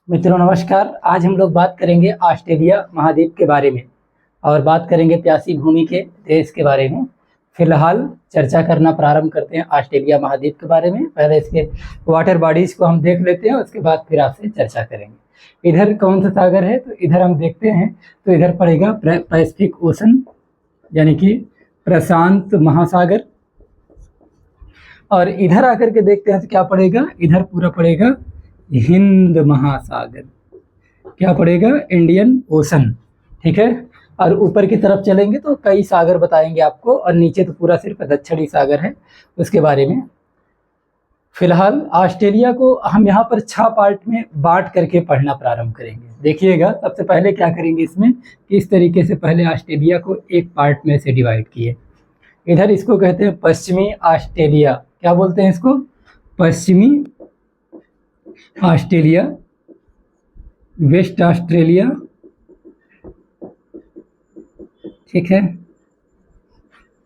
मित्रों नमस्कार। आज हम लोग बात करेंगे ऑस्ट्रेलिया महाद्वीप के बारे में और बात करेंगे प्यासी भूमि के देश के बारे में। फिलहाल चर्चा करना प्रारंभ करते हैं ऑस्ट्रेलिया महाद्वीप के बारे में। पहले इसके वाटर बॉडीज को हम देख लेते हैं, उसके बाद फिर आपसे चर्चा करेंगे। इधर कौन सा सागर है तो इधर हम देखते हैं तो इधर पड़ेगा पैसिफिक ओशन यानी कि प्रशांत महासागर। और इधर आकर के देखते हैं तो क्या पड़ेगा, इधर पूरा पड़ेगा हिंद महासागर। क्या पड़ेगा, इंडियन ओशन। ठीक है। और ऊपर की तरफ चलेंगे तो कई सागर बताएंगे आपको, और नीचे तो पूरा सिर्फ दक्षिणी सागर है उसके बारे में। फिलहाल ऑस्ट्रेलिया को हम यहाँ पर 6 पार्ट में बांट करके पढ़ना प्रारंभ करेंगे। देखिएगा सबसे पहले क्या करेंगे इसमें कि इस तरीके से पहले ऑस्ट्रेलिया को एक पार्ट में से डिवाइड किए। इधर इसको कहते हैं पश्चिमी ऑस्ट्रेलिया। क्या बोलते हैं इसको, पश्चिमी ऑस्ट्रेलिया, वेस्ट ऑस्ट्रेलिया। ठीक है,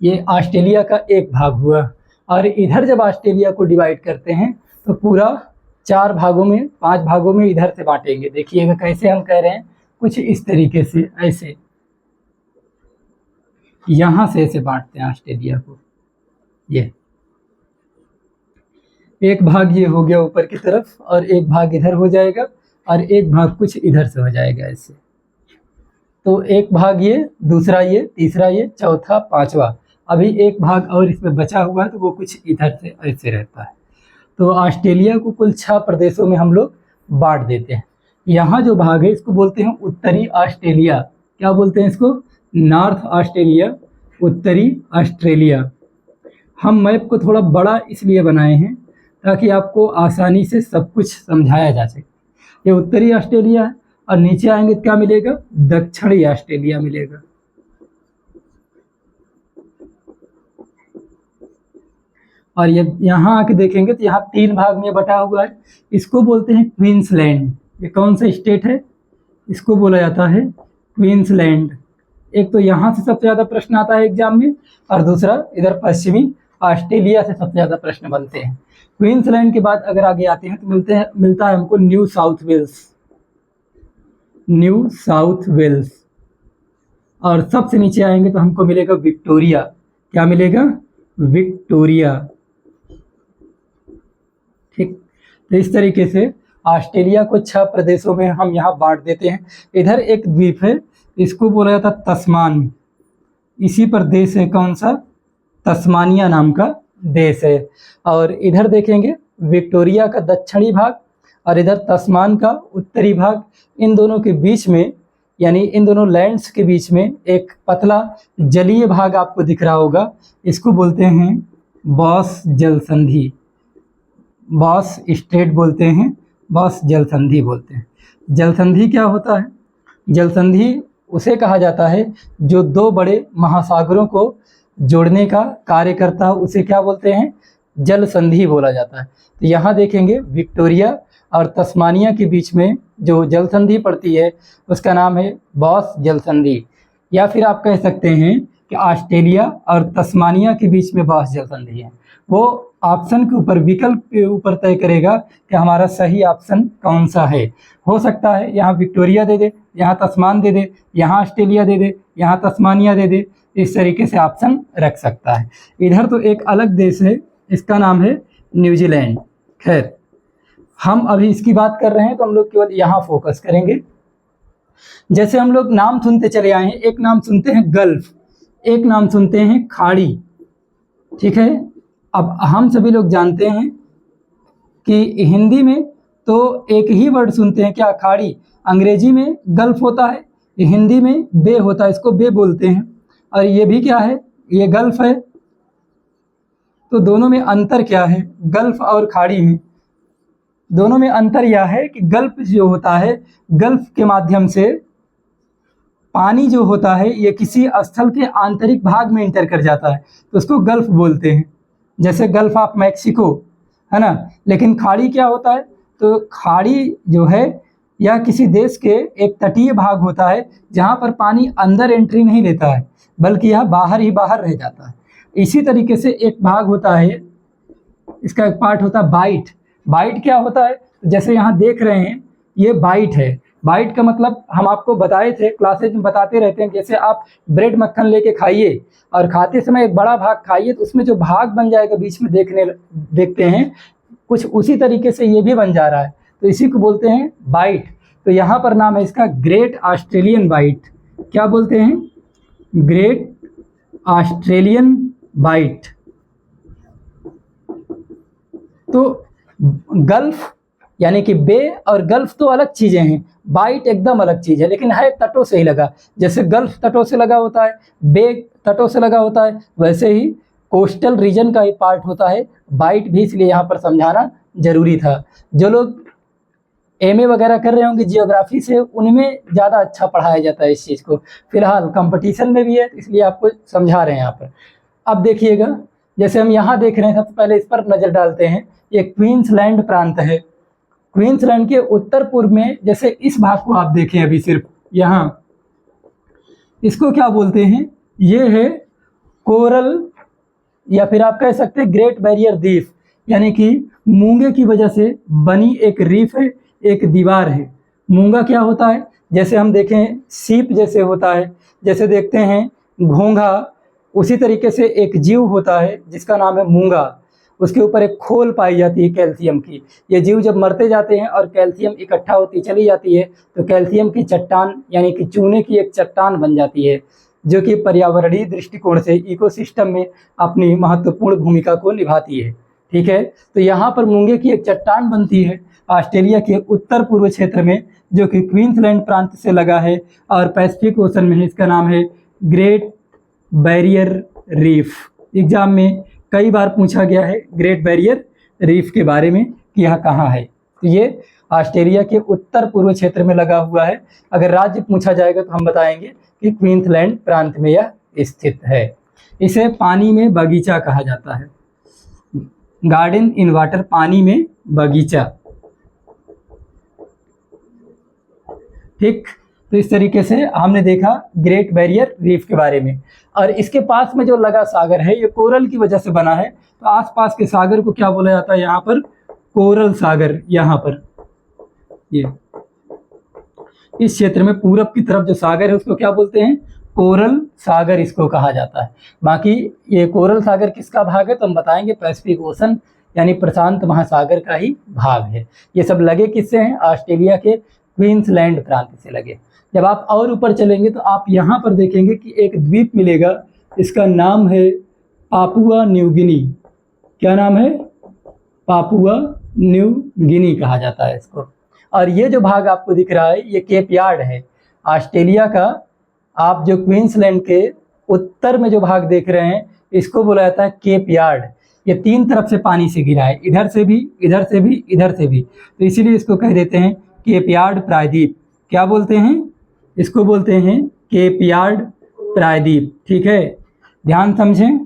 ये ऑस्ट्रेलिया का एक भाग हुआ। और इधर जब ऑस्ट्रेलिया को डिवाइड करते हैं तो पूरा 4 भागों में 5 भागों में इधर से बांटेंगे। देखिएगा कैसे हम कह रहे हैं, कुछ इस तरीके से, ऐसे यहां से ऐसे बांटते हैं ऑस्ट्रेलिया को। ये एक भाग ये हो गया ऊपर की तरफ, और एक भाग इधर हो जाएगा, और एक भाग कुछ इधर से हो जाएगा ऐसे। तो एक भाग ये, दूसरा ये, तीसरा ये, चौथा, पांचवा। अभी एक भाग और इसमें बचा हुआ है तो वो कुछ इधर से ऐसे रहता है। तो ऑस्ट्रेलिया को कुल 6 प्रदेशों में हम लोग बांट देते हैं। यहाँ जो भाग है इसको बोलते हैं उत्तरी ऑस्ट्रेलिया। क्या बोलते हैं इसको, नॉर्थ ऑस्ट्रेलिया, उत्तरी ऑस्ट्रेलिया। हम मैप को थोड़ा बड़ा इसलिए बनाए हैं ताकि आपको आसानी से सब कुछ समझाया जा सके। ये उत्तरी ऑस्ट्रेलिया है, और नीचे आएंगे तो क्या मिलेगा, दक्षिणी ऑस्ट्रेलिया मिलेगा। और ये यहाँ आके देखेंगे तो यहाँ 3 भाग में बटा हुआ है। इसको बोलते हैं क्वींसलैंड। ये कौन सा स्टेट है, इसको बोला जाता है क्वींसलैंड। एक तो यहाँ से सबसे ज़्यादा प्रश्न आता है एग्जाम में, और दूसरा इधर पश्चिमी ऑस्ट्रेलिया से सबसे ज़्यादा प्रश्न बनते हैं। क्वींसलैंड के बाद अगर आगे आते हैं तो मिलता है हमको New South Wales, New South Wales. और सबसे नीचे आएंगे तो हमको मिलेगा विक्टोरिया। क्या मिलेगा, विक्टोरिया। ठीक, तो इस तरीके से ऑस्ट्रेलिया को 6 प्रदेशों में हम यहाँ बांट देते हैं। इधर एक द्वीप है, इसको बोला जाता है तस्मान। इसी पर देश है कौन सा, तस्मानिया नाम का देश है। और इधर देखेंगे विक्टोरिया का दक्षिणी भाग और इधर तस्मान का उत्तरी भाग। इन दोनों के बीच में, यानी इन दोनों लैंड्स के बीच में एक पतला जलीय भाग आपको दिख रहा होगा, इसको बोलते हैं बॉस जल संधि। बॉस स्ट्रेट बोलते हैं, बॉस जल संधि बोलते हैं। जल संधि क्या होता है, जल संधि उसे कहा जाता है जो 2 बड़े महासागरों को जोड़ने का कार्य करता है, उसे क्या बोलते हैं, जल संधि बोला जाता है। तो यहाँ देखेंगे विक्टोरिया और तस्मानिया के बीच में जो जल संधि पड़ती है उसका नाम है बॉस जल संधि। या फिर आप कह सकते हैं कि ऑस्ट्रेलिया और तस्मानिया के बीच में बॉस जल संधि है। वो ऑप्शन के ऊपर, विकल्प के ऊपर तय करेगा कि हमारा सही ऑप्शन कौन सा है। हो सकता है यहाँ विक्टोरिया दे दे, यहाँ तस्मान दे दे, यहाँ ऑस्ट्रेलिया दे दे, यहाँ तस्मानिया दे दे। इस तरीके से ऑप्शन रख सकता है। इधर तो एक अलग देश है, इसका नाम है न्यूजीलैंड। खैर, हम अभी इसकी बात कर रहे हैं तो हम लोग केवल यहाँ फोकस करेंगे। जैसे हम लोग नाम सुनते चले आए हैं, एक नाम सुनते हैं गल्फ, एक नाम सुनते हैं खाड़ी। ठीक है, अब हम सभी लोग जानते हैं कि हिंदी में तो एक ही वर्ड सुनते हैं, क्या, खाड़ी। अंग्रेजी में गल्फ होता है, हिंदी में बे होता है, इसको बे बोलते हैं। और ये भी क्या है, ये गल्फ है। तो दोनों में अंतर क्या है, गल्फ और खाड़ी में? दोनों में अंतर यह है कि गल्फ जो होता है, गल्फ के माध्यम से पानी जो होता है ये किसी स्थल के आंतरिक भाग में इंटर कर जाता है, तो उसको गल्फ बोलते हैं। जैसे गल्फ ऑफ मैक्सिको है ना। लेकिन खाड़ी क्या होता है, तो खाड़ी जो है यह किसी देश के एक तटीय भाग होता है जहाँ पर पानी अंदर एंट्री नहीं लेता है, बल्कि यह बाहर ही बाहर रह जाता है। इसी तरीके से एक भाग होता है, इसका एक पार्ट होता है बाइट। बाइट क्या होता है, जैसे यहाँ देख रहे हैं ये बाइट है। बाइट का मतलब हम आपको बताए थे, क्लासेज में बताते रहते हैं, जैसे आप ब्रेड मक्खन लेके खाइए और खाते समय एक बड़ा भाग खाइए तो उसमें जो भाग बन जाएगा बीच में देखते हैं, कुछ उसी तरीके से ये भी बन जा रहा है, तो इसी को बोलते हैं बाइट। तो यहाँ पर नाम है इसका ग्रेट ऑस्ट्रेलियन बाइट। क्या बोलते हैं? Great Australian Bight. तो गल्फ यानी कि बे और गल्फ तो अलग चीजें हैं, बाइट एकदम अलग चीज है, लेकिन है तटों से ही लगा। जैसे गल्फ तटों से लगा होता है, बे तटों से लगा होता है, वैसे ही कोस्टल रीजन का एक पार्ट होता है बाइट भी, इसलिए यहाँ पर समझाना जरूरी था। जो लोग एमए वगैरह कर रहे होंगे जियोग्राफी से, उनमें ज़्यादा अच्छा पढ़ाया जाता है इस चीज़ को। फिलहाल कंपटीशन में भी है, इसलिए आपको समझा रहे हैं यहाँ पर। अब देखिएगा, जैसे हम यहाँ देख रहे हैं, सबसे पहले इस पर नज़र डालते हैं। ये क्वींसलैंड प्रांत है। क्वींसलैंड के उत्तर पूर्व में, जैसे इस भाग को आप देखें अभी सिर्फ यहाँ, इसको क्या बोलते हैं? ये है कोरल, या फिर आप कह सकते हैं ग्रेट बैरियर रीफ, यानी कि मूंगे की वजह से बनी एक रीफ है, एक दीवार है। मूंगा क्या होता है? जैसे हम देखें सीप जैसे होता है, जैसे देखते हैं घोंघा, उसी तरीके से एक जीव होता है जिसका नाम है मूंगा। उसके ऊपर एक खोल पाई जाती है कैल्शियम की। ये जीव जब मरते जाते हैं और कैल्शियम इकट्ठा होती चली जाती है, तो कैल्शियम की चट्टान यानी कि चूने की एक चट्टान बन जाती है, जो कि पर्यावरणीय दृष्टिकोण से इकोसिस्टम में अपनी महत्वपूर्ण भूमिका को निभाती है। ठीक है, तो यहाँ पर मूंगे की एक चट्टान बनती है ऑस्ट्रेलिया के उत्तर पूर्व क्षेत्र में, जो कि क्वींसलैंड प्रांत से लगा है और पैसिफिक ओशन में है। इसका नाम है ग्रेट बैरियर रीफ। एग्जाम में कई बार पूछा गया है ग्रेट बैरियर रीफ के बारे में कि यह कहाँ है। तो ये ऑस्ट्रेलिया के उत्तर पूर्व क्षेत्र में लगा हुआ है। अगर राज्य पूछा जाएगा तो हम बताएंगे कि क्वींसलैंड प्रांत में यह स्थित है। इसे पानी में बगीचा कहा जाता है, गार्डन इन वाटर, पानी में बगीचा। ठीक, तो इस तरीके से हमने देखा ग्रेट बैरियर रीफ के बारे में। और इसके पास में जो लगा सागर है, ये कोरल की वजह से बना है, तो आसपास के सागर को क्या बोला जाता है? यहाँ पर कोरल सागर। यहाँ पर ये इस क्षेत्र में पूरब की तरफ जो सागर है उसको क्या बोलते हैं? कोरल सागर इसको कहा जाता है। बाकी ये कोरल सागर किसका भाग है तो हम बताएंगे पैसिफिक ओशन यानी प्रशांत महासागर का ही भाग है। ये सब लगे किससे हैं? ऑस्ट्रेलिया के क्वींसलैंड प्रांत से लगे। जब आप और ऊपर चलेंगे तो आप यहाँ पर देखेंगे कि एक द्वीप मिलेगा, इसका नाम है पापुआ न्यू गिनी। क्या नाम है? पापुआ न्यू गिनी कहा जाता है इसको। और ये जो भाग आपको दिख रहा है ये केप यार्ड है ऑस्ट्रेलिया का। आप जो क्वींसलैंड के उत्तर में जो भाग देख रहे हैं इसको बोला जाता है केप यार्ड। ये तीन तरफ से पानी से घिरा है, इधर से भी, इधर से भी, इधर से भी, तो इसीलिए इसको कह देते हैं केप यार्ड प्रायद्वीप। क्या बोलते हैं? इसको बोलते हैं केप यार्ड प्रायद्वीप। ठीक है, ध्यान समझें,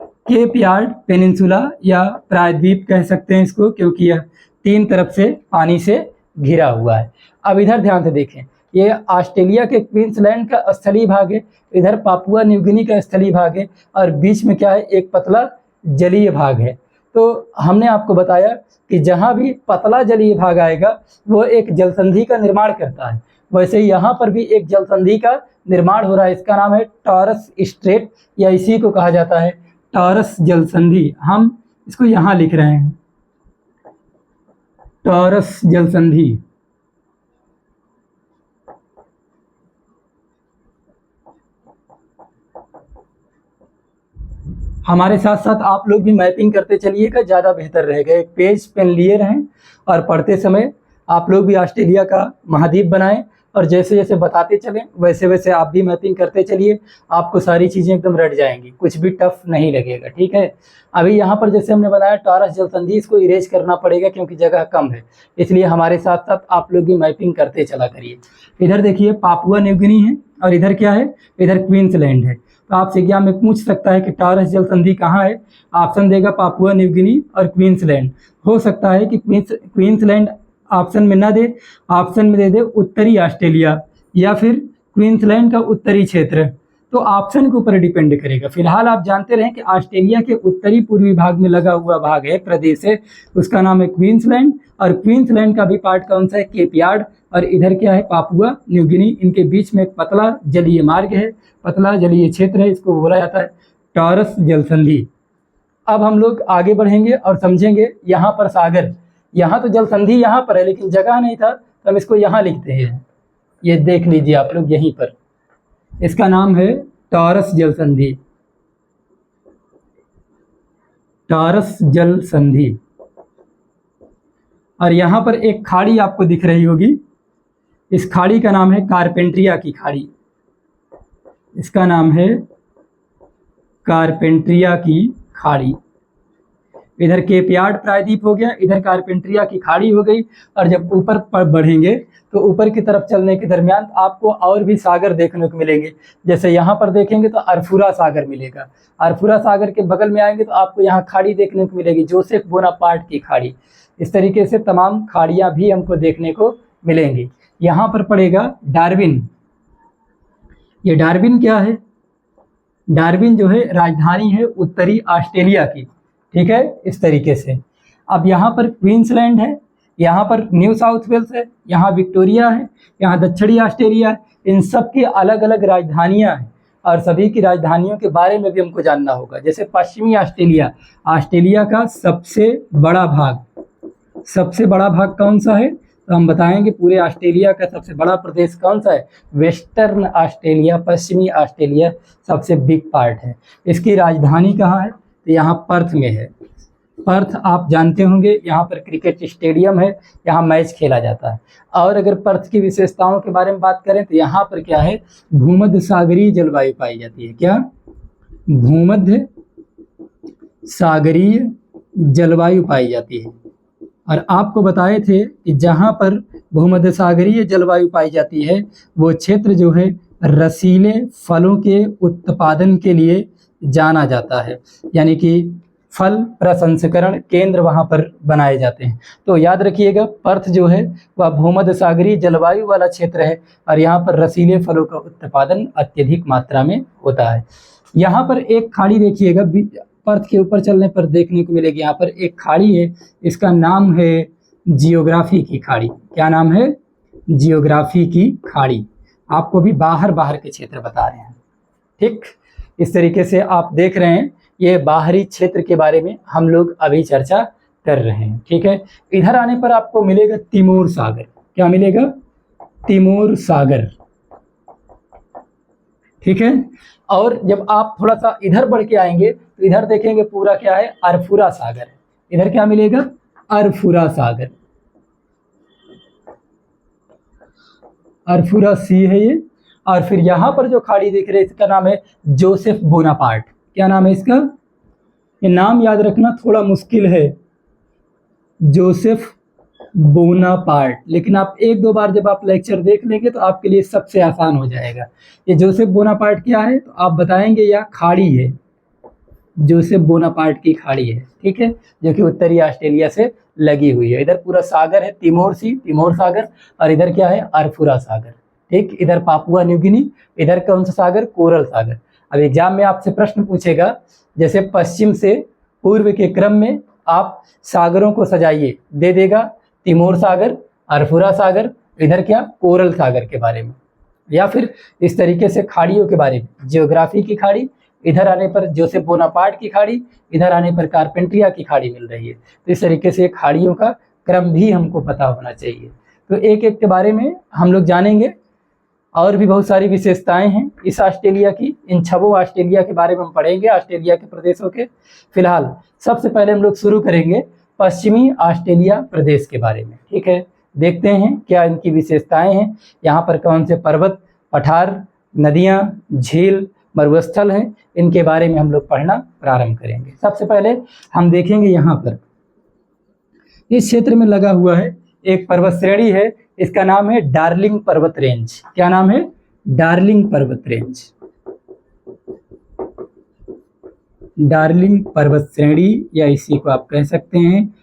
केप यार्ड पेनिनसुला या प्रायद्वीप कह सकते हैं इसको, क्योंकि यह तीन तरफ से पानी से घिरा हुआ है। अब इधर ध्यान से देखें, ये ऑस्ट्रेलिया के क्वींसलैंड का स्थलीय भाग है, इधर पापुआ न्यू गिनी का स्थलीय भाग है, और बीच में क्या है? एक पतला जलीय भाग है। तो हमने आपको बताया कि जहाँ भी पतला जलीय भाग आएगा वो एक जलसंधि का निर्माण करता है। वैसे ही यहाँ पर भी एक जलसंधि का निर्माण हो रहा है, इसका नाम है टॉरस स्ट्रेट, या इसी को कहा जाता है टॉरस जलसंधि। हम इसको यहाँ लिख रहे हैं, टॉरस जलसंधि। हमारे साथ साथ आप लोग भी मैपिंग करते चलिएगा, ज़्यादा बेहतर रहेगा। एक पेज पेन लिए रहें और पढ़ते समय आप लोग भी ऑस्ट्रेलिया का महाद्वीप बनाएं, और जैसे जैसे बताते चलें वैसे वैसे आप भी मैपिंग करते चलिए, आपको सारी चीज़ें एकदम रट जाएंगी, कुछ भी टफ नहीं लगेगा। ठीक है, अभी यहाँ पर जैसे हमने बनाया टॉरस जलसंधि, इसको इरेज करना पड़ेगा क्योंकि जगह कम है, इसलिए हमारे साथ साथ आप लोग भी मैपिंग करते चला करिए। इधर देखिए पापुआ न्यू गिनी है, और इधर क्या है? इधर क्वींसलैंड है। तो आपसे एग्जाम में पूछ सकता है कि टॉरस जलसंधि कहाँ है? ऑप्शन देगा पापुआ न्यू गिनी और क्वींसलैंड। हो सकता है कि क्वींसलैंड ऑप्शन में ना दे, ऑप्शन में दे दे उत्तरी ऑस्ट्रेलिया, या फिर क्वींसलैंड का उत्तरी क्षेत्र, तो ऑप्शन के ऊपर डिपेंड करेगा। फिलहाल आप जानते रहें कि ऑस्ट्रेलिया के उत्तरी पूर्वी भाग में लगा हुआ भाग है, प्रदेश है, उसका नाम है क्वींसलैंड। और क्वींसलैंड का भी पार्ट कौन सा है? Cape York. और इधर क्या है? Papua New Guinea. इनके बीच में एक पतला जलीय मार्ग है, पतला जलीय क्षेत्र है, इसको बोला जाता है टॉरस जलसंधि। अब हम लोग आगे बढ़ेंगे और समझेंगे यहाँ पर सागर, यहाँ तो जलसंधि यहाँ पर है लेकिन जगह नहीं था तो हम इसको यहाँ लिखते हैं। ये देख लीजिए आप लोग यहीं पर, इसका नाम है टॉरस जलसंधि, टॉरस जलसंधि। और यहाँ पर एक खाड़ी आपको दिख रही होगी, इस खाड़ी का नाम है कारपेंट्रिया की खाड़ी, इसका नाम है कारपेंट्रिया की खाड़ी। इधर केप यार्ड प्रायद्वीप हो गया, इधर कारपेंट्रिया की खाड़ी हो गई। और जब ऊपर बढ़ेंगे तो ऊपर की तरफ चलने के दरमियान आपको और भी सागर देखने को मिलेंगे। जैसे यहाँ पर देखेंगे तो अरफुरा सागर मिलेगा, अरफुरा सागर के बगल में आएंगे तो आपको यहाँ खाड़ी देखने को मिलेगी, जोसेफ बोनापार्ट की खाड़ी। इस तरीके से तमाम खाड़ियाँ भी हमको देखने को मिलेंगी। यहाँ पर पड़ेगा डार्विन। ये डार्विन क्या है? डार्विन जो है राजधानी है उत्तरी ऑस्ट्रेलिया की, ठीक है, इस तरीके से। अब यहाँ पर क्वींसलैंड है, यहाँ पर न्यू साउथ वेल्स है, यहाँ विक्टोरिया है, यहाँ दक्षिणी ऑस्ट्रेलिया है। इन सब की अलग अलग राजधानियाँ हैं और सभी की राजधानियों के बारे में भी हमको जानना होगा। जैसे पश्चिमी ऑस्ट्रेलिया, ऑस्ट्रेलिया का सबसे बड़ा भाग, सबसे बड़ा भाग कौन सा है? तो हम बताएंगे पूरे ऑस्ट्रेलिया का सबसे बड़ा प्रदेश कौन सा है? वेस्टर्न ऑस्ट्रेलिया, पश्चिमी ऑस्ट्रेलिया सबसे बिग पार्ट है। इसकी राजधानी कहाँ है? तो यहाँ पर्थ में है। पर्थ आप जानते होंगे, यहाँ पर क्रिकेट स्टेडियम है, यहाँ मैच खेला जाता है। और अगर पर्थ की विशेषताओं के बारे में बात करें तो यहाँ पर क्या है? भूमध्य सागरीय जलवायु पाई जाती है। क्या? भूमध्य सागरीय जलवायु पाई जाती है। और आपको बताए थे कि जहाँ पर भूमध्य सागरीय जलवायु पाई जाती है वो क्षेत्र जो है रसीले फलों के उत्पादन के लिए जाना जाता है, यानी कि फल प्रसंस्करण केंद्र वहाँ पर बनाए जाते हैं। तो याद रखिएगा, पर्थ जो है वह भूमध्य सागरीय जलवायु वाला क्षेत्र है और यहाँ पर रसीले फलों का उत्पादन अत्यधिक मात्रा में होता है। यहाँ पर एक खाड़ी देखिएगा, पर्थ के ऊपर चलने पर देखने को मिलेगी। यहाँ पर एक खाड़ी है, इसका नाम है जियोग्राफी की खाड़ी। क्या नाम है? जियोग्राफी की खाड़ी। आपको भी बाहर बाहर के क्षेत्र बता रहे हैं, ठीक। इस तरीके से आप देख रहे हैं, ये बाहरी क्षेत्र के बारे में हम लोग अभी चर्चा कर रहे हैं, ठीक है। इधर आने पर आपको मिलेगा तिमोर सागर। क्या मिलेगा? तिमोर सागर, ठीक है। और जब आप थोड़ा सा इधर बढ़ के आएंगे तो इधर देखेंगे पूरा क्या है? अरफुरा सागर। इधर क्या मिलेगा? अरफुरा सागर, अरफुरा सी है ये। और फिर यहाँ पर जो खाड़ी दिख रही है इसका नाम है जोसेफ बोनापार्ट। क्या नाम है इसका? ये नाम याद रखना थोड़ा मुश्किल है, जोसेफ बोनापार्ट, लेकिन आप एक दो बार जब आप लेक्चर देख लेंगे तो आपके लिए सबसे आसान हो जाएगा। ये जोसेफ बोनापार्ट क्या है तो आप बताएंगे यह खाड़ी है, जोसेफ बोनापार्ट की खाड़ी है, ठीक है, जो कि उत्तरी ऑस्ट्रेलिया से लगी हुई है। इधर पूरा सागर है, तिमोर सी, तिमोर सागर। और इधर क्या है? अरफुरा सागर, ठीक। इधर पापुआ न्यू गिनी, इधर कौन सा सागर? कोरल सागर। अब एग्जाम में आपसे प्रश्न पूछेगा, जैसे पश्चिम से पूर्व के क्रम में आप सागरों को सजाइए, दे देगा तिमोर सागर, अरफुरा सागर, इधर क्या? कोरल सागर के बारे में, या फिर इस तरीके से खाड़ियों के बारे में, जियोग्राफी की खाड़ी। इधर आने पर जोसेफ बोनापार्ट की खाड़ी, इधर आने पर कारपेंट्रिया की खाड़ी मिल रही है। तो इस तरीके से खाड़ियों का क्रम भी हमको पता होना चाहिए। तो एक एक के बारे में हम लोग जानेंगे। और भी बहुत सारी विशेषताएं हैं इस ऑस्ट्रेलिया की, इन 6 ऑस्ट्रेलिया के बारे में हम पढ़ेंगे, ऑस्ट्रेलिया के प्रदेशों के। फिलहाल सबसे पहले हम लोग शुरू करेंगे पश्चिमी ऑस्ट्रेलिया प्रदेश के बारे में, ठीक है। देखते हैं क्या इनकी विशेषताएं हैं, यहाँ पर कौन से पर्वत, पठार, नदियाँ, झील, मरुस्थल हैं, इनके बारे में हम लोग पढ़ना प्रारंभ करेंगे। सबसे पहले हम देखेंगे यहाँ पर इस क्षेत्र में लगा हुआ है एक पर्वत श्रेणी है, इसका नाम है डार्लिंग पर्वत रेंज। क्या नाम है? डार्लिंग पर्वत रेंज, डार्लिंग पर्वत श्रेणी, या इसी को आप कह सकते हैं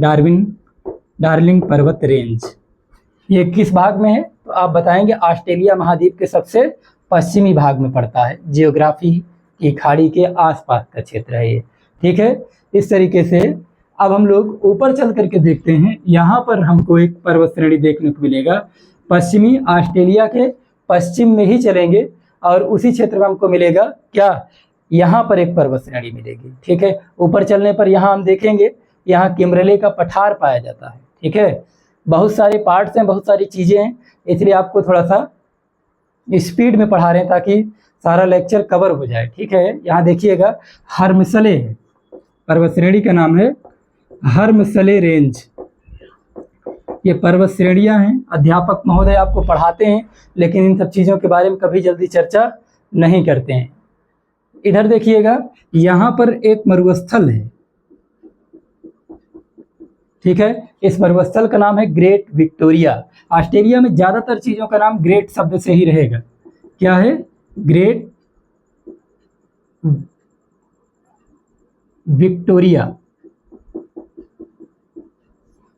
डार्लिंग पर्वत रेंज। ये किस भाग में है तो आप बताएंगे? ऑस्ट्रेलिया महाद्वीप के सबसे पश्चिमी भाग में पड़ता है, जियोग्राफी की खाड़ी के आसपास का क्षेत्र है ये, ठीक है। इस तरीके से अब हम लोग ऊपर चल करके देखते हैं, यहाँ पर हमको एक पर्वत श्रेणी देखने को मिलेगा। पश्चिमी ऑस्ट्रेलिया के पश्चिम में ही चलेंगे और उसी क्षेत्र में हमको मिलेगा क्या, यहाँ पर एक पर्वत श्रेणी मिलेगी, ठीक है। ऊपर चलने पर यहाँ हम देखेंगे, यहाँ किम्बरले का पठार पाया जाता है, ठीक है। बहुत सारे पार्ट्स हैं, बहुत सारी चीज़ें हैं, इसलिए आपको थोड़ा सा स्पीड में पढ़ा रहे हैं ताकि सारा लेक्चर कवर हो जाए, ठीक है। यहाँ देखिएगा हर्मसले है, पर्वत श्रेणी का नाम है हर्मसले रेंज। ये पर्वत श्रेणियाँ हैं, अध्यापक महोदय आपको पढ़ाते हैं लेकिन इन सब चीज़ों के बारे में कभी जल्दी चर्चा नहीं करते हैं। इधर देखिएगा, यहाँ पर एक मरुस्थल है, ठीक है। इस मरुस्थल का नाम है ग्रेट विक्टोरिया। ऑस्ट्रेलिया में ज़्यादातर चीज़ों का नाम ग्रेट शब्द से ही रहेगा। क्या है, ग्रेट विक्टोरिया,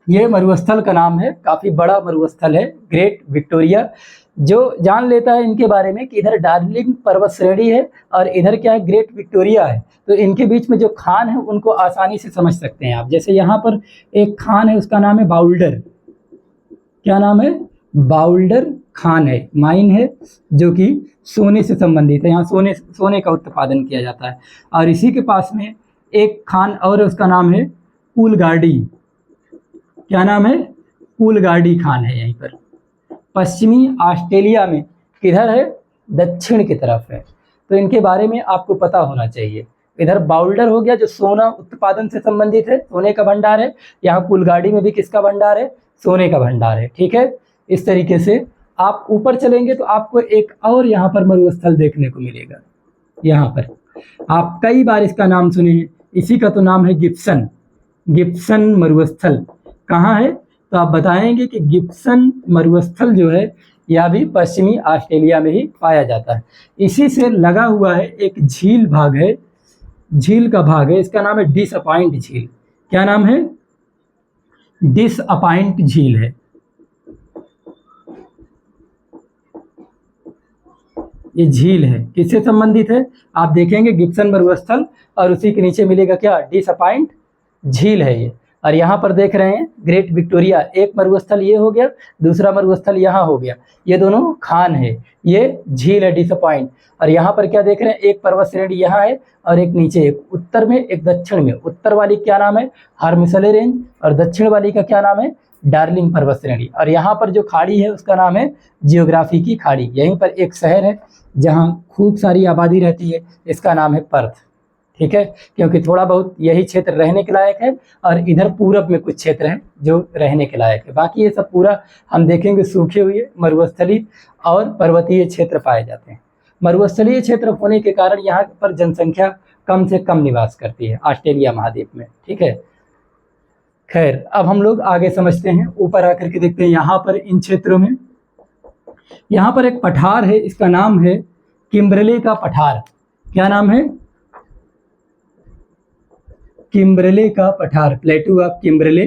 ये मरुस्थल का नाम है, काफ़ी बड़ा मरुस्थल है ग्रेट विक्टोरिया। जो जान लेता है इनके बारे में कि इधर डार्जिलिंग पर्वत श्रेणी है और इधर क्या है, ग्रेट विक्टोरिया है, तो इनके बीच में जो खान है उनको आसानी से समझ सकते हैं आप। जैसे यहाँ पर एक खान है, उसका नाम है बाउल्डर। क्या नाम है, बाउल्डर खान है, माइन है जो कि सोने से संबंधित है, यहाँ सोने का उत्पादन किया जाता है। और इसी के पास में एक खान और है, उसका नाम है कूलगार्डी। क्या नाम है, कूलगार्डी खान है। यहीं पर पश्चिमी ऑस्ट्रेलिया में किधर है, दक्षिण की तरफ है, तो इनके बारे में आपको पता होना चाहिए। इधर बाउल्डर हो गया जो सोना उत्पादन से संबंधित है, सोने का भंडार है। यहाँ कूलगार्डी में भी किसका भंडार है, सोने का भंडार है, ठीक है। इस तरीके से आप ऊपर चलेंगे तो आपको एक और यहाँ पर मरुस्थल देखने को मिलेगा। यहाँ पर आप कई बार इसका नाम सुने हैं, इसी का तो नाम है गिब्सन। गिब्सन मरुस्थल कहाँ है, तो आप बताएंगे कि गिब्सन मरुस्थल जो है यह भी पश्चिमी ऑस्ट्रेलिया में ही पाया जाता है। इसी से लगा हुआ है एक झील भाग है, झील का भाग है, इसका नाम है डिसअपॉइंट झील। क्या नाम है, डिसअपॉइंट झील है। ये झील है, किससे संबंधित है, आप देखेंगे गिब्सन मरुस्थल और उसी के नीचे मिलेगा क्या, डिसअपॉइंट झील है ये। और यहाँ पर देख रहे हैं ग्रेट विक्टोरिया, एक मरुस्थल ये हो गया, दूसरा मरुस्थल यहाँ हो गया, ये दोनों खान है, ये झील है डिसअपॉइंट। और यहाँ पर क्या देख रहे हैं, एक पर्वत श्रेणी यहाँ है और एक नीचे, एक उत्तर में एक दक्षिण में। उत्तर वाली क्या नाम है, हर्मसले रेंज, और दक्षिण वाली का क्या नाम है, डार्लिंग पर्वत श्रेणी। और यहाँ पर जो खाड़ी है उसका नाम है जियोग्राफी की खाड़ी। यहीं पर एक शहर है जहाँ खूब सारी आबादी रहती है, इसका नाम है पर्थ, ठीक है, क्योंकि थोड़ा बहुत यही क्षेत्र रहने के लायक है और इधर पूरब में कुछ क्षेत्र हैं जो रहने के लायक है। बाकी ये सब पूरा हम देखेंगे सूखे हुए मरुस्थलीय और पर्वतीय क्षेत्र पाए जाते हैं। मरुस्थलीय क्षेत्र होने के कारण यहाँ पर जनसंख्या कम से कम निवास करती है ऑस्ट्रेलिया महाद्वीप में, ठीक है। खैर, अब हम लोग आगे समझते हैं, ऊपर आकर के देखते हैं। यहाँ पर इन क्षेत्रों में यहाँ पर एक पठार है, इसका नाम है किम्बरले का पठार। क्या नाम है, किम्बरले का पठार, प्लेटू ऑफ किम्बरले।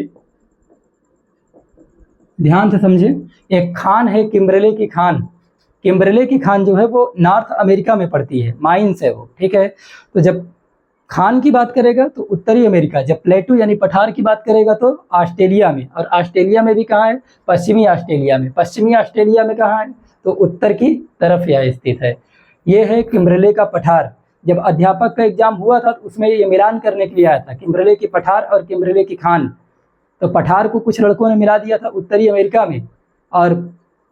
ध्यान से समझे, एक खान है किम्बरले की खान। किम्बरले की खान जो है वो नॉर्थ अमेरिका में पड़ती है, माइंस है वो, ठीक है। तो जब खान की बात करेगा तो उत्तरी अमेरिका, जब प्लेटू यानी पठार की बात करेगा तो ऑस्ट्रेलिया में। और ऑस्ट्रेलिया में भी कहाँ है, पश्चिमी ऑस्ट्रेलिया में। पश्चिमी ऑस्ट्रेलिया में कहाँ है, तो उत्तर की तरफ यह स्थित है। ये है किम्बरले का पठार। जब अध्यापक का एग्जाम हुआ था तो उसमें ये मिलान करने के लिए आया था, किम्बरले की पठार और किम्बरले की खान। तो पठार को कुछ लड़कों ने मिला दिया था उत्तरी अमेरिका में और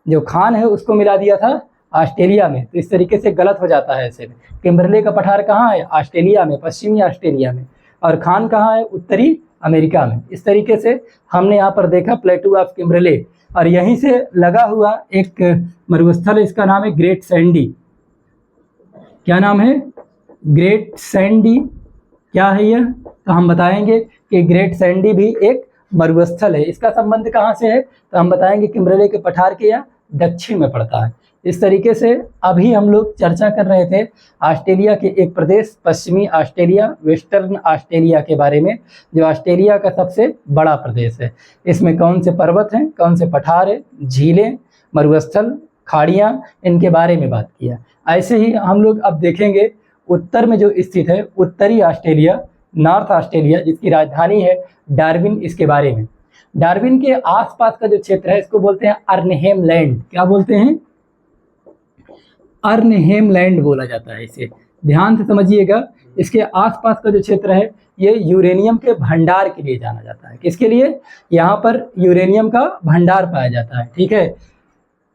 जो खान है उसको मिला दिया था ऑस्ट्रेलिया में। तो इस तरीके से गलत हो जाता है ऐसे में। किम्बरले का पठार कहाँ है, ऑस्ट्रेलिया में, पश्चिमी ऑस्ट्रेलिया में, और खान कहाँ है, उत्तरी अमेरिका में। इस तरीके से हमने यहाँ पर देखा प्लेटू ऑफ किम्बरले। और यहीं से लगा हुआ एक मरुस्थल है, इसका नाम है ग्रेट सैंडी। क्या नाम है, ग्रेट सैंडी। क्या है यह, तो हम बताएंगे कि ग्रेट सैंडी भी एक मरुस्थल है। इसका संबंध कहाँ से है, तो हम बताएंगे किम्बरले के पठार के या दक्षिण में पड़ता है। इस तरीके से अभी हम लोग चर्चा कर रहे थे ऑस्ट्रेलिया के एक प्रदेश पश्चिमी ऑस्ट्रेलिया, वेस्टर्न ऑस्ट्रेलिया के बारे में, जो ऑस्ट्रेलिया का सबसे बड़ा प्रदेश है। इसमें कौन से पर्वत हैं, कौन से पठार है, झीलें, मरुस्थल, खाड़ियाँ, इनके बारे में बात किया। ऐसे ही हम लोग अब देखेंगे उत्तर में जो स्थित है उत्तरी ऑस्ट्रेलिया, नॉर्थ ऑस्ट्रेलिया, जिसकी राजधानी है डार्विन, इसके बारे में। डार्विन के आसपास का जो क्षेत्र है इसको बोलते हैं अर्नहेम लैंड। क्या बोलते हैं? अर्नहेम लैंड बोला जाता है इसे। ध्यान से समझिएगा, इसके आसपास का जो क्षेत्र है ये यूरेनियम के भंडार के लिए जाना जाता है। किसके लिए? यहाँ पर यूरेनियम का भंडार पाया जाता है। ठीक है,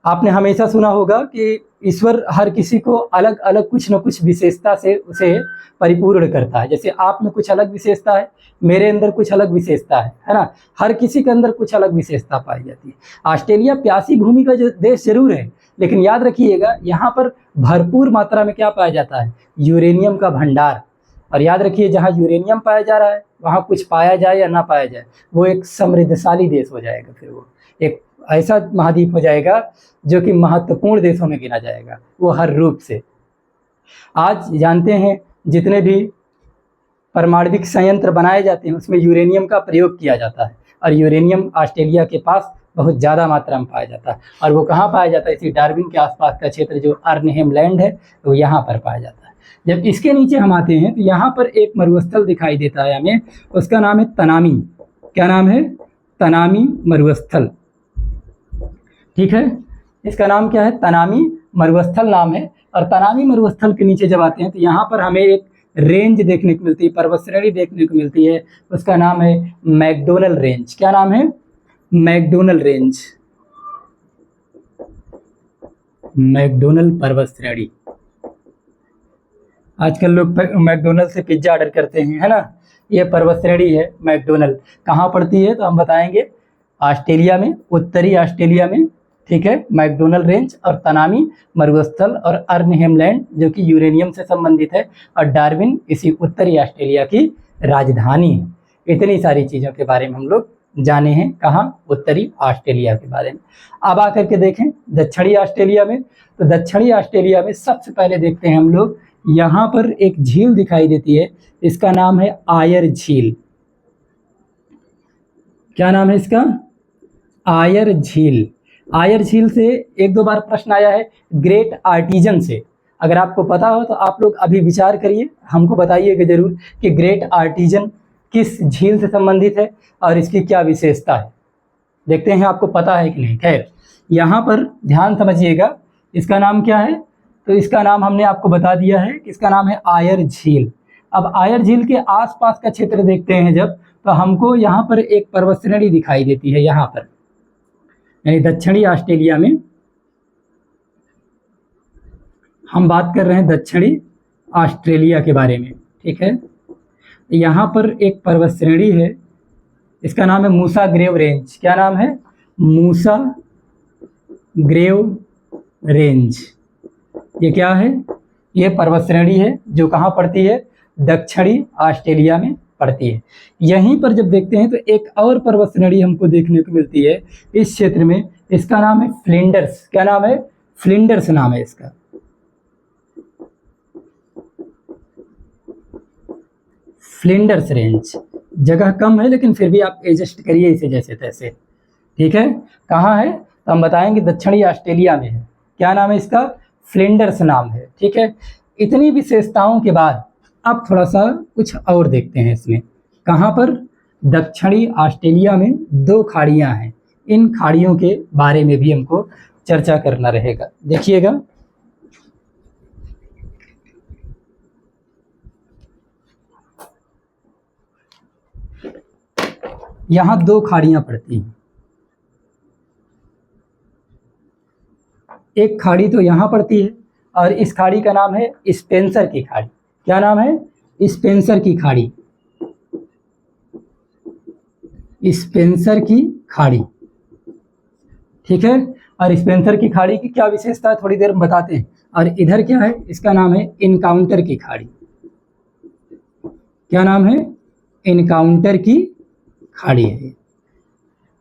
आपने हमेशा सुना होगा कि ईश्वर हर किसी को अलग अलग कुछ न कुछ विशेषता से उसे परिपूर्ण करता है। जैसे आप में कुछ अलग विशेषता है, मेरे अंदर कुछ अलग विशेषता है ना। हर किसी के अंदर कुछ अलग विशेषता पाई जाती है। ऑस्ट्रेलिया प्यासी भूमि का जो देश जरूर है, लेकिन याद रखिएगा यहाँ पर भरपूर मात्रा में क्या पाया जाता है? यूरेनियम का भंडार। और याद रखिए, जहाँ यूरेनियम पाया जा रहा है वहाँ कुछ पाया जाए या ना पाया जाए, वो एक समृद्धशाली देश हो जाएगा। फिर वो एक ऐसा महाद्वीप हो जाएगा जो कि महत्वपूर्ण देशों में गिना जाएगा, वो हर रूप से। आज जानते हैं जितने भी परमाणविक संयंत्र बनाए जाते हैं उसमें यूरेनियम का प्रयोग किया जाता है, और यूरेनियम ऑस्ट्रेलिया के पास बहुत ज़्यादा मात्रा में पाया जाता है। और वो कहाँ पाया जाता है? इसी डार्विन के आसपास का क्षेत्र जो अर्नहेम लैंड है, वो यहाँ पर पाया जाता है। जब इसके नीचे हम आते हैं तो यहाँ पर एक मरुस्थल दिखाई देता है हमें, उसका नाम है तनामी। क्या नाम है? तनामी मरुस्थल। ठीक है, इसका नाम क्या है? तनामी मरुस्थल नाम है। और तनामी मरुस्थल के नीचे जब आते हैं तो यहाँ पर हमें एक रेंज देखने को मिलती है, पर्वत श्रेणी देखने को मिलती है, उसका नाम है मैकडोनल रेंज। क्या नाम है? मैकडोनल रेंज, मैकडोनल पर्वत श्रेणी। आजकल लोग मैकडोनल्ड से पिज्जा ऑर्डर करते हैं, है ना। ये पर्वत श्रेणी है मैकडोनल। कहाँ पड़ती है? तो हम बताएंगे ऑस्ट्रेलिया में, उत्तरी ऑस्ट्रेलिया में। ठीक है, मैकडोनल रेंज और तनामी मरुस्थल और अर्नहेम लैंड जो कि यूरेनियम से संबंधित है, और डार्विन इसी उत्तरी ऑस्ट्रेलिया की राजधानी है। इतनी सारी चीज़ों के बारे में हम लोग जाने हैं। कहाँ? उत्तरी ऑस्ट्रेलिया के बारे में। अब आकर के देखें दक्षिणी ऑस्ट्रेलिया में। तो दक्षिणी ऑस्ट्रेलिया में सबसे पहले देखते हैं हम लोग, यहाँ पर एक झील दिखाई देती है, इसका नाम है आयर झील। क्या नाम है इसका? आयर झील। आयर झील से एक दो बार प्रश्न आया है ग्रेट आर्टिजन से। अगर आपको पता हो तो आप लोग अभी विचार करिए, हमको बताइएगा जरूर कि ग्रेट आर्टिजन किस झील से संबंधित है और इसकी क्या विशेषता है। देखते हैं आपको पता है कि नहीं। खैर, यहाँ पर ध्यान समझिएगा, इसका नाम क्या है? तो इसका नाम हमने आपको बता दिया है कि इसका नाम है आयर झील। अब आयर झील के आसपास का क्षेत्र देखते हैं जब, तो हमको यहाँ पर एक पर्वत श्रेणी दिखाई देती है, यहाँ पर यानी दक्षिणी ऑस्ट्रेलिया में। हम बात कर रहे हैं दक्षिणी ऑस्ट्रेलिया के बारे में। ठीक है, यहाँ पर एक पर्वत श्रेणी है, इसका नाम है मूसा ग्रेव रेंज। क्या नाम है? मूसा ग्रेव रेंज। ये क्या है? ये पर्वत श्रेणी है जो कहाँ पड़ती है? दक्षिणी ऑस्ट्रेलिया में पड़ती है। यहीं पर जब देखते हैं तो एक और पर्वत श्रेणी हमको देखने को मिलती है इस क्षेत्र में, इसका नाम है फ्लिंडर्स। क्या नाम है? फ्लिंडर्स नाम है इसका। Flinders range. जगह कम है लेकिन फिर भी आप एडजस्ट करिए इसे जैसे तैसे। ठीक है, कहाँ है? तो हम बताएंगे दक्षिणी ऑस्ट्रेलिया में है। क्या नाम है इसका? फ्लिंडर्स नाम है। ठीक है, इतनी विशेषताओं के बाद अब थोड़ा सा कुछ और देखते हैं इसमें। कहाँ पर? दक्षिणी ऑस्ट्रेलिया में दो खाड़ियाँ हैं, इन खाड़ियों के बारे में भी हमको चर्चा करना रहेगा। देखिएगा, यहाँ दो खाड़ियाँ पड़ती हैं। एक खाड़ी तो यहाँ पड़ती है और इस खाड़ी का नाम है स्पेंसर की खाड़ी। क्या नाम है? स्पेंसर की खाड़ी। स्पेंसर की खाड़ी। ठीक है, और स्पेंसर की खाड़ी की क्या विशेषता है थोड़ी देर में बताते हैं। और इधर क्या है? इसका नाम है इनकाउंटर की खाड़ी। क्या नाम है? इनकाउंटर की खाड़ी है।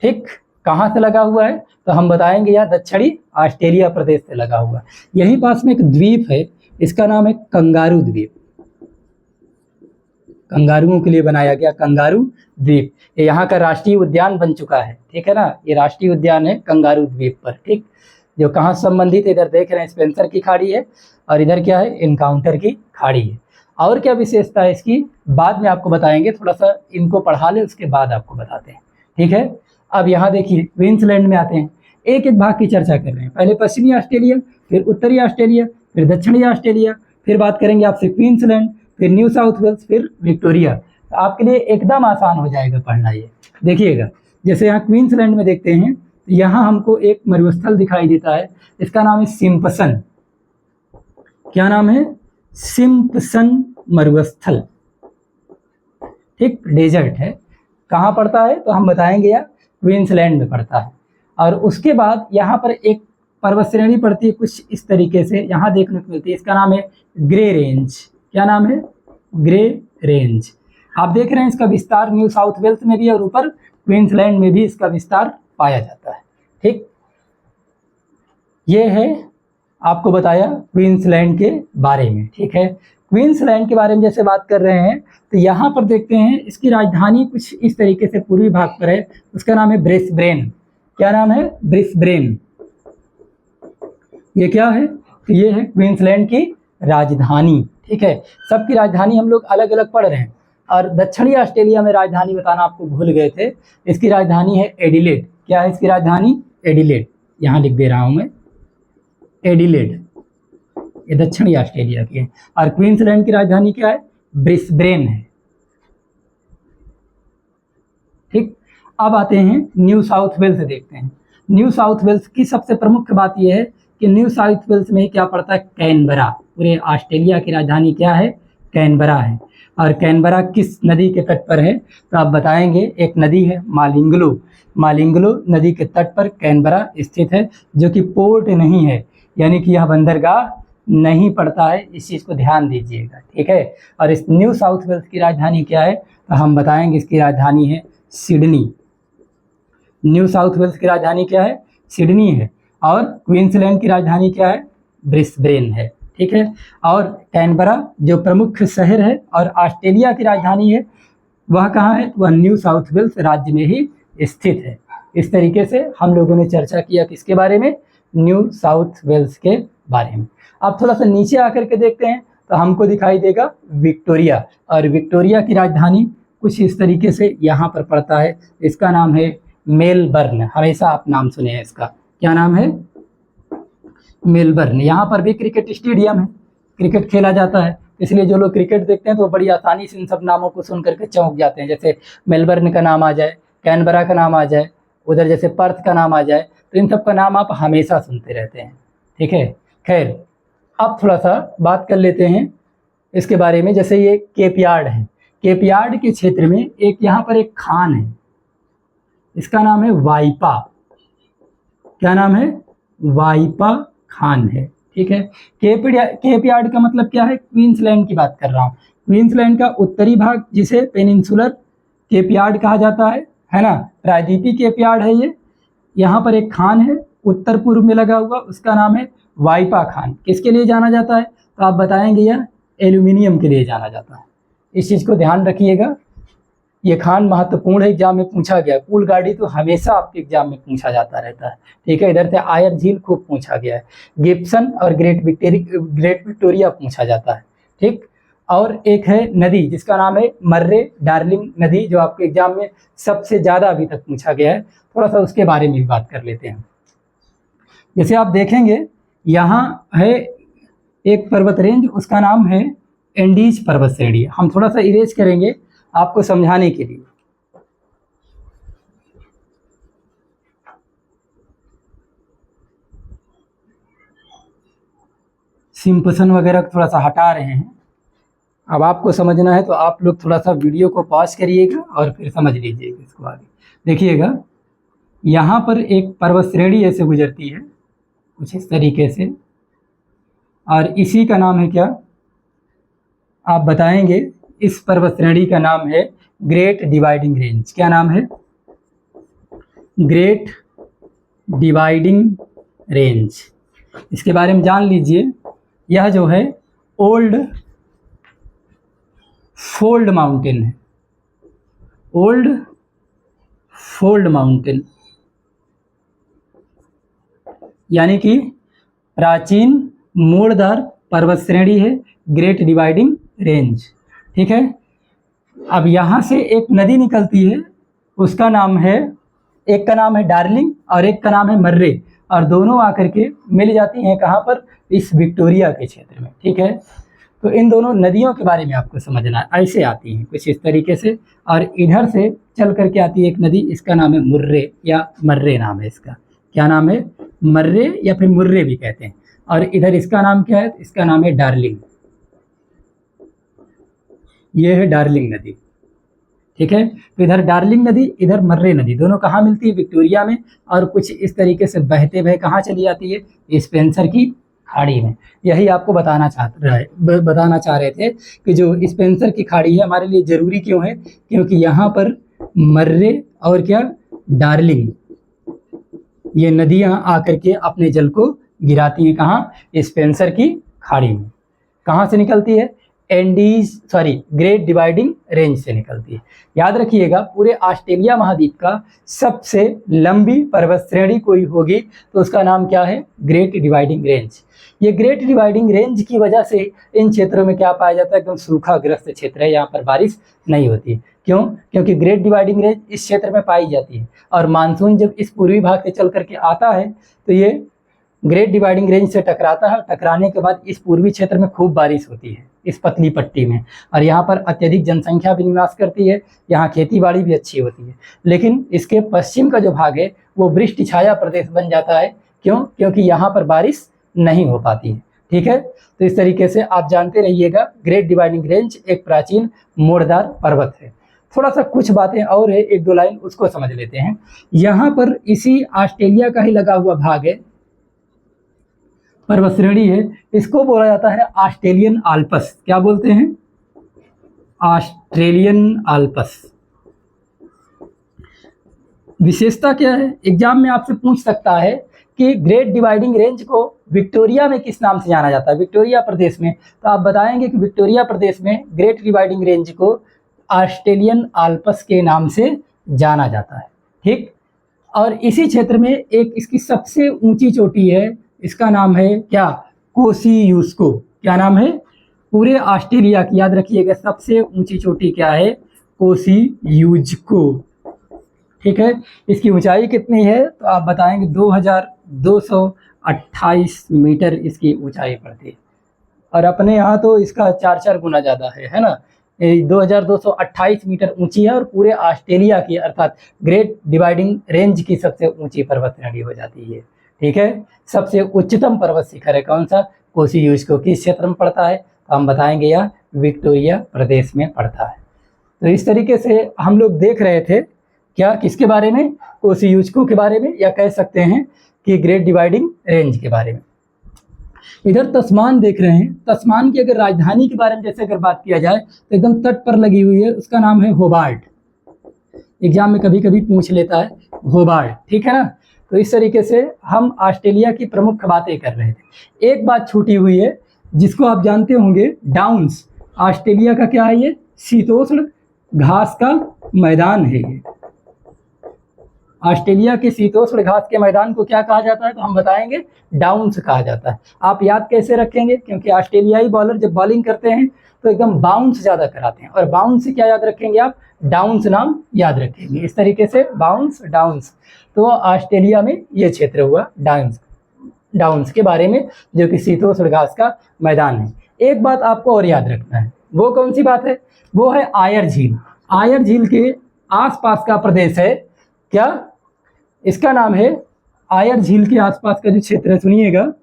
ठीक, कहाँ से लगा हुआ है? तो हम बताएंगे यह दक्षिणी ऑस्ट्रेलिया प्रदेश से लगा हुआ है। यहीं पास में एक द्वीप है, इसका नाम है कंगारू द्वीप। कंगारुओं के लिए बनाया गया कंगारू द्वीप। ये यहाँ का राष्ट्रीय उद्यान बन चुका है। ठीक है ना, ये राष्ट्रीय उद्यान है कंगारू द्वीप पर। ठीक, जो कहाँ संबंधित है, इधर देख रहे हैं स्पेंसर की खाड़ी है और इधर क्या है, इनकाउंटर की खाड़ी है। और क्या विशेषता है इसकी बाद में आपको बताएंगे, थोड़ा सा इनको पढ़ा ले उसके बाद आपको बताते हैं, ठीक है। अब यहाँ देखिए क्वींसलैंड में आते हैं, एक एक भाग की चर्चा कर रहे हैं। पहले पश्चिमी ऑस्ट्रेलिया, फिर उत्तरी ऑस्ट्रेलिया, फिर दक्षिणी ऑस्ट्रेलिया, फिर बात करेंगे आपसे क्वींसलैंड, फिर न्यू साउथ वेल्स, फिर विक्टोरिया। तो आपके लिए एकदम आसान हो जाएगा पढ़ना ये। देखिएगा जैसे यहाँ क्वींसलैंड में देखते हैं, यहाँ हमको एक मरुस्थल दिखाई देता है, इसका नाम है सिम्पसन। क्या नाम है? सिम्पसन मरुस्थल, ठीक, डेजर्ट है। कहाँ पड़ता है तो हम बताएंगे, यार क्वींसलैंड में पड़ता है। और उसके बाद यहाँ पर एक पर्वत श्रेणी पड़ती है कुछ इस तरीके से, यहाँ देखने को मिलती है, इसका नाम है ग्रे रेंज। क्या नाम है? Grey range. आप देख रहे हैं इसका विस्तार न्यू साउथ वेल्स में भी और ऊपर क्वींसलैंड में भी इसका विस्तार पाया जाता है, ठीक। ये है आपको बताया क्वींसलैंड के बारे में, ठीक है। क्वींसलैंड के बारे में जैसे बात कर रहे हैं तो यहाँ पर देखते हैं इसकी राजधानी कुछ इस तरीके से पूर्वी भाग पर है, उसका नाम है ब्रिस्बेन। क्या नाम है? ब्रिस्बेन। ये क्या है? तो ये है क्वींसलैंड की राजधानी, ठीक है। सबकी राजधानी हम लोग अलग अलग पढ़ रहे हैं। और दक्षिणी ऑस्ट्रेलिया में राजधानी बताना आपको भूल गए थे, इसकी राजधानी है एडिलेड। क्या है इसकी राजधानी? एडिलेड। यहाँ लिख दे रहा हूँ मैं, एडिलेड, ये दक्षिणी ऑस्ट्रेलिया की है। और क्वींसलैंड की राजधानी क्या है? ब्रिस्बेन है, ठीक। अब आते हैं न्यू साउथ वेल्स देखते हैं। न्यू साउथ वेल्स की सबसे प्रमुख बात यह है कि न्यू साउथ वेल्स में क्या पड़ता है? कैनबरा। पूरे ऑस्ट्रेलिया की राजधानी क्या है? कैनबरा है। और कैनबरा किस नदी के तट पर है तो आप बताएंगे, एक नदी है मालिंगलो। मालिंगलो नदी के तट पर कैनबरा स्थित है, जो कि पोर्ट नहीं है, यानी कि यह बंदरगाह नहीं पड़ता है, इस चीज़ को ध्यान दीजिएगा, ठीक है। और इस न्यू साउथ वेल्स की राजधानी क्या है तो हम बताएंगे इसकी राजधानी है सिडनी। न्यू साउथ वेल्स की राजधानी क्या है? सिडनी है। और क्वींसलैंड की राजधानी क्या है? ब्रिस्बेन है, ठीक है। और कैनबरा जो प्रमुख शहर है और ऑस्ट्रेलिया की राजधानी है, वह कहाँ है? वह न्यू साउथ वेल्स राज्य में ही स्थित है। इस तरीके से हम लोगों ने चर्चा किया किसके बारे में? न्यू साउथ वेल्स के बारे में। अब थोड़ा सा नीचे आकर के देखते हैं तो हमको दिखाई देगा विक्टोरिया। और विक्टोरिया की राजधानी कुछ इस तरीके से यहाँ पर पड़ता है, इसका नाम है मेलबर्न। हमेशा आप नाम सुने हैं इसका, क्या नाम है? मेलबर्न। यहाँ पर भी क्रिकेट स्टेडियम है, क्रिकेट खेला जाता है, इसलिए जो लोग क्रिकेट देखते हैं तो बड़ी आसानी से इन सब नामों को सुन करके चौंक जाते हैं। जैसे मेलबर्न का नाम आ जाए, कैनबरा का नाम आ जाए, उधर जैसे पर्थ का नाम आ जाए, तो इन सब का नाम आप हमेशा सुनते रहते हैं, ठीक है। खैर, अब थोड़ा सा बात कर लेते हैं इसके बारे में। जैसे ये केप यार्ड है, केप यार्ड के क्षेत्र में एक यहाँ पर एक खान है, इसका नाम है वाइपा। क्या नाम है? वाइपा खान है, ठीक है। केप यार्ड का मतलब क्या है? क्वींसलैंड की बात कर रहा हूँ। क्वींसलैंड का उत्तरी भाग जिसे पेनिनसुलर केप यार्ड कहा जाता है ना, प्रायद्वीपीय केप यार्ड है ये। यहाँ पर एक खान है उत्तर पूर्व में लगा हुआ, उसका नाम है वाइपा खान। किसके लिए जाना जाता है तो आप बताएंगे, यह एल्यूमिनियम के लिए जाना जाता है। इस चीज़ को ध्यान रखिएगा, ये खान महत्वपूर्ण है, एग्जाम में पूछा गया। कूल गाड़ी तो हमेशा आपके एग्जाम में पूछा जाता रहता है, ठीक है। इधर से आयर झील खूब पूछा गया है, गिब्सन और ग्रेट विक्टोरिया पूछा जाता है, ठीक। और एक है नदी जिसका नाम है मर्रे डार्लिंग नदी, जो आपके एग्जाम में सबसे ज़्यादा अभी तक पूछा गया है। थोड़ा सा उसके बारे में भी बात कर लेते हैं। जैसे आप देखेंगे यहाँ है एक पर्वत रेंज, उसका नाम है एंडीज पर्वत श्रेणी। हम थोड़ा सा इरेज करेंगे आपको समझाने के लिए। सिंपसन वगैरह थोड़ा सा हटा रहे हैं। अब आपको समझना है तो आप लोग थोड़ा सा वीडियो को पॉज करिएगा और फिर समझ लीजिएगा इसको आगे। देखिएगा यहाँ पर एक पर्वत श्रेणी ऐसे गुजरती है कुछ इस तरीके से, और इसी का नाम है क्या आप बताएंगे? इस पर्वत श्रेणी का नाम है ग्रेट डिवाइडिंग रेंज। क्या नाम है? Great dividing range. इसके बारे में जान लीजिए। यह जो है ओल्ड फोल्ड माउंटेन है, ओल्ड फोल्ड माउंटेन। यानी कि प्राचीन मूलधार पर्वत श्रेणी है, ग्रेट डिवाइडिंग रेंज। ठीक है, अब यहाँ से एक नदी निकलती है, उसका नाम है, एक का नाम है डार्लिंग और एक का नाम है मर्रे, और दोनों आकर के मिल जाती हैं कहाँ पर, इस विक्टोरिया के क्षेत्र में। ठीक है, तो इन दोनों नदियों के बारे में आपको समझना है, ऐसे आती हैं कुछ इस तरीके से, और इधर से चल करके आती है एक नदी, इसका नाम है मुर्रे या मर्रे नाम है इसका। क्या नाम है? मर्रे या फिर मुर्रे भी कहते हैं। और इधर इसका नाम क्या है? इसका नाम है डार्लिंग। ये है डार्लिंग नदी। ठीक है, तो इधर डार्लिंग नदी, इधर मर्रे नदी, दोनों कहाँ मिलती है? विक्टोरिया में। और कुछ इस तरीके से बहते हुए कहाँ चली जाती है? स्पेंसर की खाड़ी में। यही आपको बताना चाह रहे थे कि जो स्पेंसर की खाड़ी है हमारे लिए ज़रूरी क्यों है, क्योंकि यहाँ पर मर्रे और क्या डार्लिंग, ये नदियाँ आकर के अपने जल को गिराती हैं कहाँ? स्पेंसर की खाड़ी में। कहाँ से निकलती है? ग्रेट डिवाइडिंग रेंज से निकलती है। याद रखिएगा, पूरे ऑस्ट्रेलिया महाद्वीप का सबसे लंबी पर्वत श्रेणी कोई होगी तो उसका नाम क्या है? Great dividing range. ये ग्रेट डिवाइडिंग रेंज की वजह से इन क्षेत्रों में क्या पाया जाता है? एकदम सूखाग्रस्त क्षेत्र है, यहाँ पर बारिश नहीं होती। क्यों? क्योंकि ग्रेट डिवाइडिंग रेंज इस क्षेत्र में पाई जाती है, और मानसून जब इस पूर्वी भाग से चल करके आता है तो ये ग्रेट डिवाइडिंग रेंज से टकराता है। टकराने के बाद इस पूर्वी क्षेत्र में खूब बारिश होती है, इस पतली पट्टी में, और यहाँ पर अत्यधिक जनसंख्या भी निवास करती है, यहाँ खेती बाड़ी भी अच्छी होती है। लेकिन इसके पश्चिम का जो भाग है वो वृष्टि छाया प्रदेश बन जाता है। क्यों? क्योंकि यहाँ पर बारिश नहीं हो पाती है। ठीक है, तो इस तरीके से आप जानते रहिएगा, ग्रेट डिवाइडिंग रेंज एक प्राचीन मोड़दार पर्वत है। थोड़ा सा कुछ बातें और है, एक दो लाइन उसको समझ लेते हैं। यहाँ पर इसी ऑस्ट्रेलिया का ही लगा हुआ भाग है, पर्वत श्रेणी है, इसको बोला जाता है ऑस्ट्रेलियन आल्प्स। क्या बोलते हैं? Australian Alps. विशेषता क्या है? एग्जाम में आपसे पूछ सकता है कि ग्रेट डिवाइडिंग रेंज को विक्टोरिया में किस नाम से जाना जाता है, विक्टोरिया प्रदेश में, तो आप बताएंगे कि विक्टोरिया प्रदेश में ग्रेट डिवाइडिंग रेंज को ऑस्ट्रेलियन आल्प्स के नाम से जाना जाता है। ठीक, और इसी क्षेत्र में एक इसकी सबसे ऊंची चोटी है, इसका नाम है क्या? कोसियुस्को। क्या नाम है? पूरे ऑस्ट्रेलिया की, याद रखिएगा, सबसे ऊंची चोटी क्या है? कोसियुस्को। ठीक है, इसकी ऊंचाई कितनी है तो आप बताएंगे 2228 मीटर इसकी ऊंचाई पड़ती है, और अपने यहाँ तो इसका 4 गुना ज़्यादा है ना। 2228 मीटर ऊंची है, और पूरे ऑस्ट्रेलिया की अर्थात ग्रेट डिवाइडिंग रेंज की सबसे ऊंची पर्वत श्रेणी हो जाती है। ठीक है, सबसे उच्चतम पर्वत शिखर है कौन सा? कोसियुस्को। किस क्षेत्र में पड़ता है तो हम बताएंगे यह विक्टोरिया प्रदेश में पड़ता है। तो इस तरीके से हम लोग देख रहे थे क्या, किसके बारे में? कोसियुस्को के बारे में, या कह सकते हैं कि ग्रेट डिवाइडिंग रेंज के बारे में। इधर तस्मान देख रहे हैं। तस्मान की अगर राजधानी के बारे में जैसे अगर बात किया जाए तो एकदम तट पर लगी हुई है, उसका नाम है होबार्ट। एग्जाम में कभी कभी पूछ लेता है होबार्ट। ठीक है ना, तो इस तरीके से हम ऑस्ट्रेलिया की प्रमुख बातें कर रहे थे। एक बात छूटी हुई है जिसको आप जानते होंगे, डाउन्स। ऑस्ट्रेलिया का क्या है? ये शीतोष्ण घास का मैदान है। ये ऑस्ट्रेलिया के शीतोष्ण घास के मैदान को क्या कहा जाता है तो हम बताएंगे डाउन्स कहा जाता है। आप याद कैसे रखेंगे? क्योंकि ऑस्ट्रेलियाई बॉलर जब बॉलिंग करते हैं तो एकदम बाउंस ज़्यादा कराते हैं, और बाउंस से क्या याद रखेंगे आप? डाउन्स नाम याद रखेंगे। इस तरीके से बाउंस, डाउन्स, तो ऑस्ट्रेलिया में ये क्षेत्र हुआ डाउन्स के बारे में, जो कि शीतोष्ण घास का मैदान है। एक बात आपको और याद रखना है, वो कौन सी बात है? वो है आयर झील। आयर झील के आसपास का प्रदेश है क्या? इसका नाम है, आयर झील के आसपास का जो क्षेत्र है, सुनिएगा,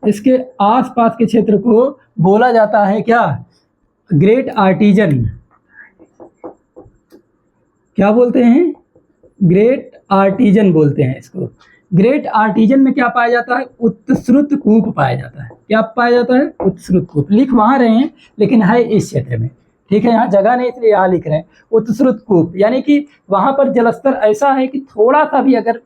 इसके आसपास के क्षेत्र को बोला जाता है क्या? Great Artesian. क्या बोलते हैं? ग्रेट आर्टिजन बोलते हैं इसको। ग्रेट आर्टिजन में क्या पाया जाता है? उत्सृत कूप पाया जाता है। क्या पाया जाता है? उत्सृत कूप। लिख वहां रहे हैं लेकिन है इस क्षेत्र में। ठीक है, यहाँ जगह नहीं इसलिए यहाँ लिख रहे हैं उत्सृत कूप, यानी कि वहां पर जलस्तर ऐसा है कि थोड़ा सा भी अगर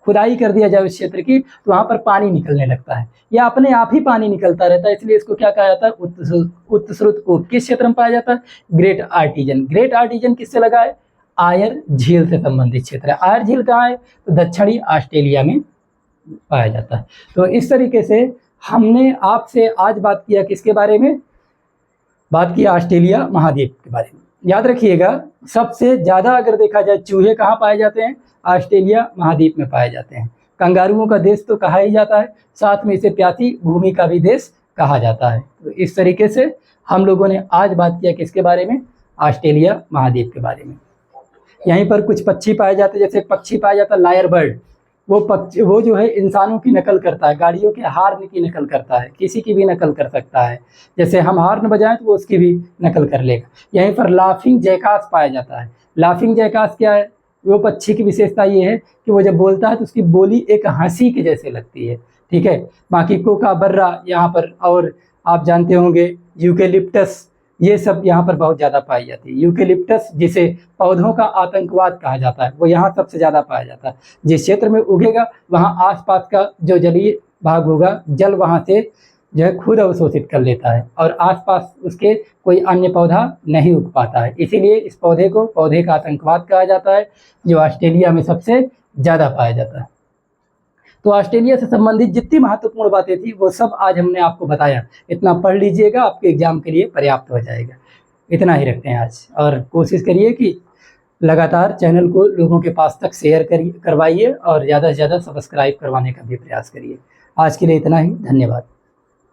खुदाई कर दिया जाए उस क्षेत्र की तो वहां पर पानी निकलने लगता है, या अपने आप ही पानी निकलता रहता है, इसलिए इसको क्या कहा जाता है? उत्सृत कूप। किस क्षेत्र में पाया जाता है? Great artesian. ग्रेट आर्टिजन किससे लगा है? आयर झील से संबंधित क्षेत्र है। आयर झील कहाँ है? तो दक्षिणी ऑस्ट्रेलिया में पाया जाता है। तो इस तरीके से हमने आपसे आज बात किया किसके बारे में? बात की ऑस्ट्रेलिया महाद्वीप के बारे में। याद रखिएगा, सबसे ज़्यादा अगर देखा जाए चूहे कहाँ पाए जाते हैं? ऑस्ट्रेलिया महाद्वीप में पाए जाते हैं। कंगारुओं का देश तो कहा ही जाता है, साथ में इसे प्यासी भूमि का भी देश कहा जाता है। तो इस तरीके से हम लोगों ने आज बात किया किसके बारे में? ऑस्ट्रेलिया महाद्वीप के बारे में। यहीं पर कुछ पक्षी पाए जाते हैं, जैसे पक्षी पाया जाता है लायर बर्ड। वो जो है इंसानों की नकल करता है, गाड़ियों के हार्न की नकल करता है, किसी की भी नकल कर सकता है। जैसे हम हार्न बजाएं तो वो उसकी भी नकल कर लेगा। यहीं पर लाफिंग जैकास पाया जाता है। लाफिंग जैकास क्या है? वो पक्षी की विशेषता ये है कि वो जब बोलता है तो उसकी बोली एक हंसी के जैसे लगती है, ठीक है। बाकी कोका बर्रा यहाँ पर, और आप जानते होंगे यूकेलिप्टस, ये सब यहाँ पर बहुत ज़्यादा पाई जाती है। यूकेलिप्टस जिसे पौधों का आतंकवाद कहा जाता है, वो यहाँ सबसे ज़्यादा पाया जाता है। जिस क्षेत्र में उगेगा वहाँ आसपास का जो जलीय भाग होगा, जल वहाँ से जो है खुद अवशोषित कर लेता है और आसपास उसके कोई अन्य पौधा नहीं उग पाता है। इसीलिए इस पौधे को पौधे का आतंकवाद कहा जाता है, जो ऑस्ट्रेलिया में सबसे ज़्यादा पाया जाता है। तो ऑस्ट्रेलिया से संबंधित जितनी महत्वपूर्ण बातें थी वो सब आज हमने आपको बताया। इतना पढ़ लीजिएगा, आपके एग्जाम के लिए पर्याप्त हो जाएगा। इतना ही रखते हैं आज, और कोशिश करिए कि लगातार चैनल को लोगों के पास तक शेयर करवाइए और ज़्यादा से ज़्यादा सब्सक्राइब करवाने का भी प्रयास करिए। आज के लिए इतना ही, धन्यवाद।